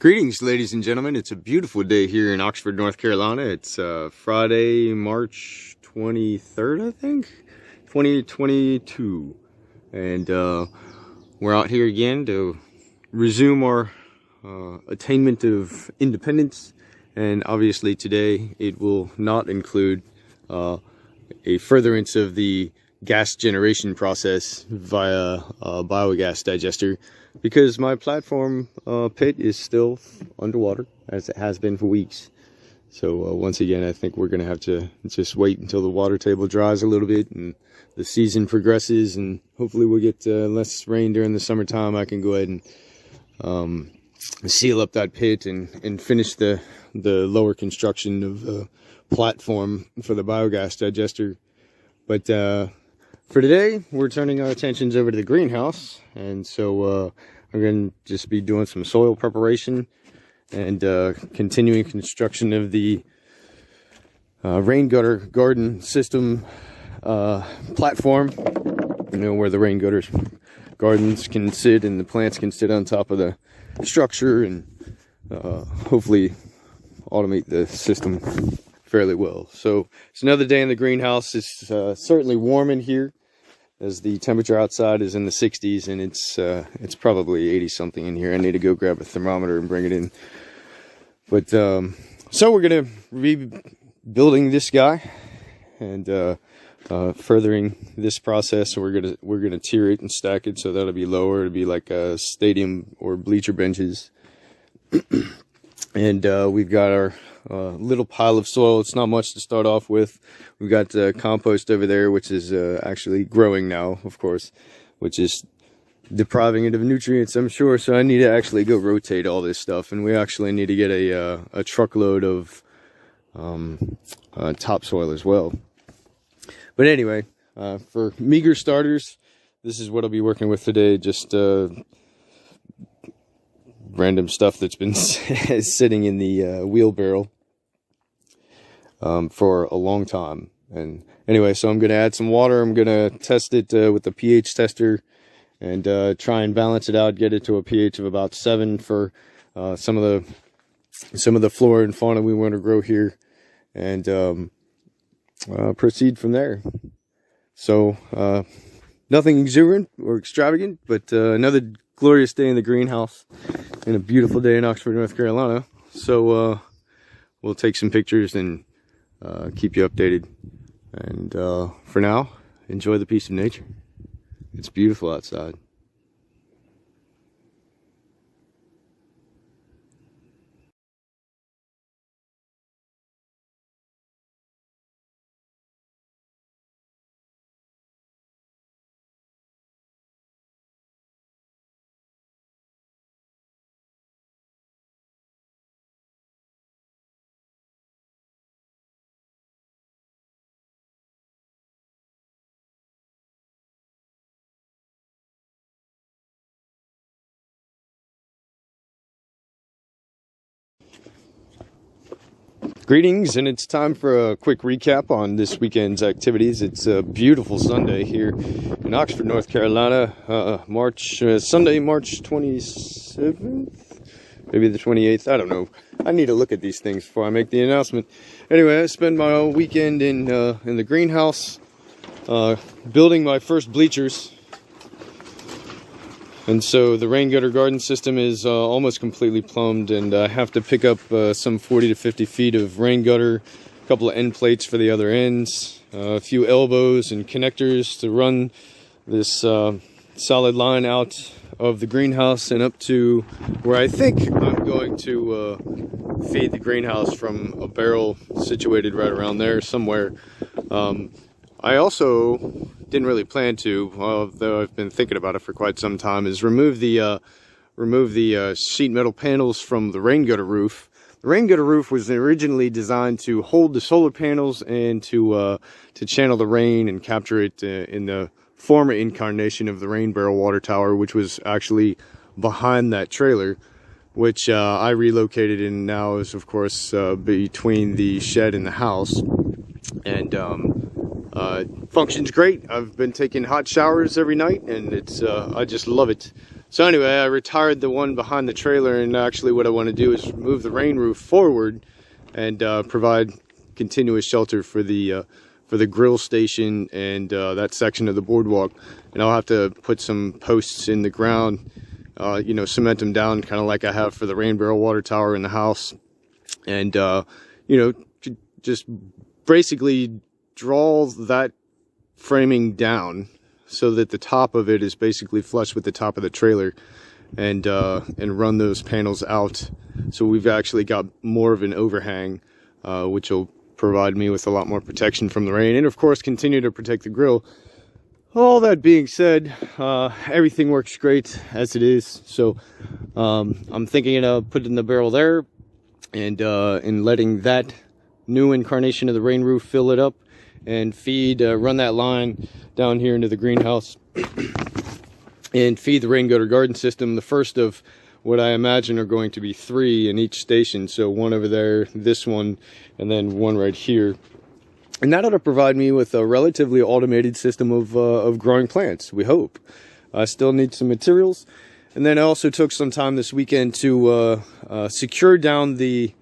Greetings, ladies and gentlemen. It's a beautiful day here in Oxford, North Carolina. It's Friday, March 23rd, I think, 2022. And we're out here again to resume our attainment of independence. And obviously today it will not include a furtherance of the gas generation process via a biogas digester, because my platform pit is still underwater, as it has been for weeks. So once again, I think we're going to have to just wait until the water table dries a little bit and the season progresses, and hopefully we'll get less rain during the summertime. I can go ahead and seal up that pit and finish the lower construction of the platform for the biogas digester. But for today, we're turning our attentions over to the greenhouse, and so I'm going to just be doing some soil preparation and continuing construction of the rain gutter garden system platform. You know, where the rain gutters gardens can sit and the plants can sit on top of the structure, and hopefully automate the system fairly well. So it's another day in the greenhouse. It's certainly warm in here, as the temperature outside is in the 60s, and it's probably 80 something in here. I need to go grab a thermometer and bring it in. But so we're gonna be building this guy and furthering this process. So we're gonna tier it and stack it so that'll be lower. It'll be like a stadium or bleacher benches. And we've got our little pile of soil. It's not much to start off with. We've got compost over there, which is actually growing now, of course, which is depriving it of nutrients, I'm sure. So I need to actually go rotate all this stuff, and we actually need to get a truckload of topsoil as well. But anyway, for meager starters, this is what I'll be working with today. Just random stuff that's been sitting in the wheelbarrow for a long time. And anyway, so I'm going to add some water. I'm going to test it with the pH tester and try and balance it out, get it to a pH of about 7 for some of the flora and fauna we want to grow here, and proceed from there. So nothing exuberant or extravagant, but another glorious day in the greenhouse and a beautiful day in Oxford, North Carolina. So we'll take some pictures and keep you updated. And for now, enjoy the peace of nature. It's beautiful outside. Greetings, and it's time for a quick recap on this weekend's activities. It's a beautiful Sunday here in Oxford, North Carolina. Sunday, March 27th? Maybe the 28th, I don't know. I need to look at these things before I make the announcement. Anyway, I spent my weekend in the greenhouse building my first bleachers. And so the rain gutter garden system is almost completely plumbed, and I have to pick up some 40 to 50 feet of rain gutter, a couple of end plates for the other ends, a few elbows and connectors to run this solid line out of the greenhouse and up to where I think I'm going to feed the greenhouse from a barrel situated right around there somewhere. I also didn't really plan to, though I've been thinking about it for quite some time, is remove the sheet metal panels from the rain gutter roof. The rain gutter roof was originally designed to hold the solar panels and to channel the rain and capture it in the former incarnation of the rain barrel water tower, which was actually behind that trailer, which I relocated in now is, of course, between the shed and the house. And functions great. I've been taking hot showers every night, and it's I just love it. So anyway, I retired the one behind the trailer, and actually what I want to do is move the rain roof forward and provide continuous shelter for the grill station and that section of the boardwalk. And I'll have to put some posts in the ground, you know, cement them down kind of like I have for the rain barrel water tower in the house, and you know, just basically draw that framing down so that the top of it is basically flush with the top of the trailer, and run those panels out so we've actually got more of an overhang, which will provide me with a lot more protection from the rain, and of course continue to protect the grill. All that being said, everything works great as it is, so I'm thinking of putting the barrel there and letting that new incarnation of the rain roof fill it up and run that line down here into the greenhouse and feed the rain gutter garden system, the first of what I imagine are going to be 3 in each station. So one over there, this one, and then one right here. And that ought to provide me with a relatively automated system of growing plants, we hope. I still need some materials. And then I also took some time this weekend to secure down the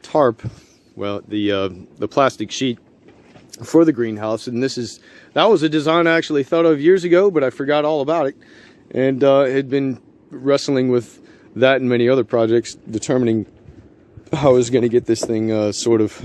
tarp, well, the plastic sheet for the greenhouse. And that was a design I actually thought of years ago, but I forgot all about it. And had been wrestling with that and many other projects, determining how I was going to get this thing sort of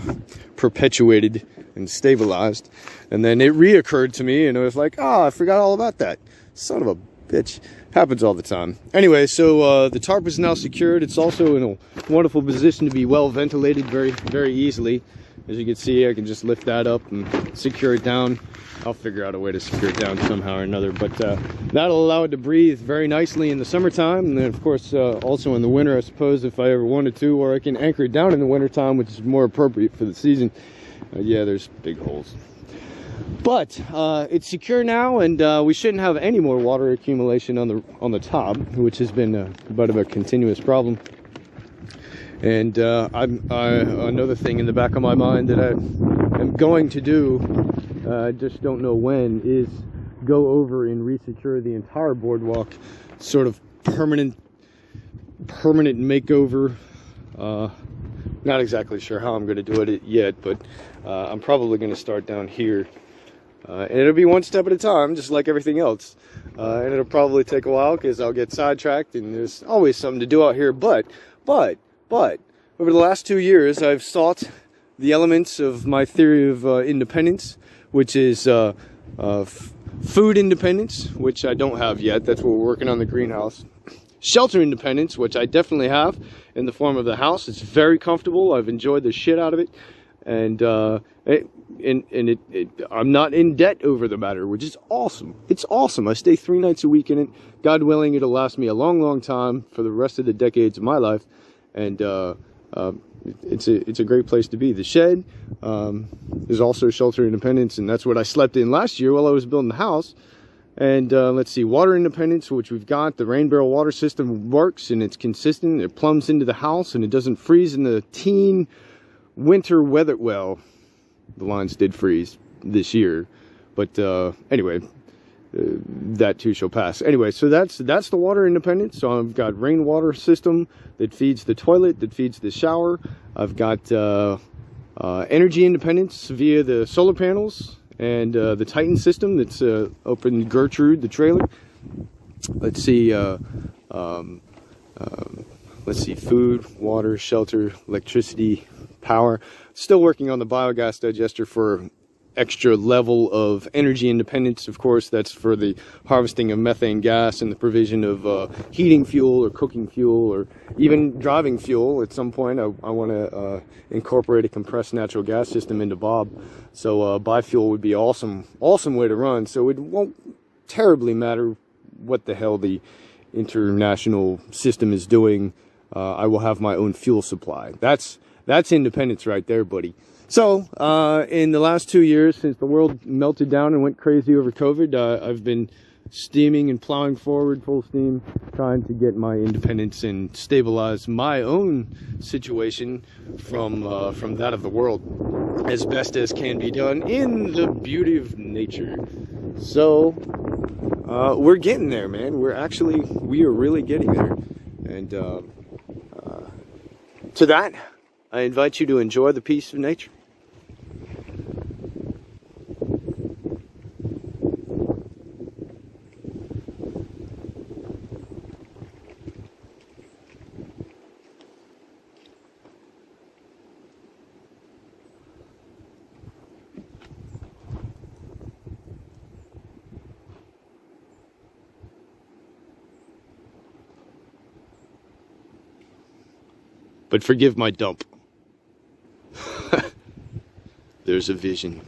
perpetuated and stabilized. And then it reoccurred to me, and I was like, oh, I forgot all about that. Son of a bitch. Happens all the time. Anyway, so the tarp is now secured. It's also in a wonderful position to be well ventilated very, very easily. As you can see, I can just lift that up and secure it down. I'll figure out a way to secure it down somehow or another, but that'll allow it to breathe very nicely in the summertime, and then of course also in the winter, I suppose, if I ever wanted to, or I can anchor it down in the wintertime, which is more appropriate for the season. Yeah, there's big holes. But it's secure now, and we shouldn't have any more water accumulation on the top, which has been a bit of a continuous problem. And another thing in the back of my mind that I am going to do, I just don't know when, is go over and resecure the entire boardwalk, sort of permanent makeover. Not exactly sure how I'm going to do it yet, but I'm probably going to start down here. And it'll be one step at a time, just like everything else. And it'll probably take a while because I'll get sidetracked, and there's always something to do out here. But over the last 2 years, I've sought the elements of my theory of independence, which is food independence, which I don't have yet. That's what we're working on in the greenhouse. Shelter independence, which I definitely have in the form of the house. It's very comfortable. I've enjoyed the shit out of it. And I'm not in debt over the matter, which is awesome. It's awesome. I stay 3 nights a week in it. God willing, it'll last me a long, long time for the rest of the decades of my life. And it's a great place to be. The shed is also shelter independence, and that's what I slept in last year while I was building the house. And let's see, water independence, which we've got. The rain barrel water system works, and it's consistent. It plumbs into the house, and it doesn't freeze in the teen winter weather. Well, the lines did freeze this year, but anyway, that too shall pass. Anyway, so that's the water independence. So I've got rainwater system that feeds the toilet, that feeds the shower. I've got energy independence via the solar panels and the Titan system that's open Gertrude, the trailer. Let's see, food, water, shelter, electricity, power. Still working on the biogas digester for extra level of energy independence. Of course, that's for the harvesting of methane gas and the provision of heating fuel or cooking fuel or even driving fuel. At some point, I want to incorporate a compressed natural gas system into Bob. So biofuel would be awesome way to run. So it won't terribly matter what the hell the international system is doing. I will have my own fuel supply. That's independence right there, buddy. So, in the last 2 years, since the world melted down and went crazy over COVID, I've been steaming and plowing forward full steam, trying to get my independence and stabilize my own situation from that of the world as best as can be done in the beauty of nature. So, we're getting there, man. We are really getting there. And to that, I invite you to enjoy the peace of nature. But forgive my dump. There's a vision.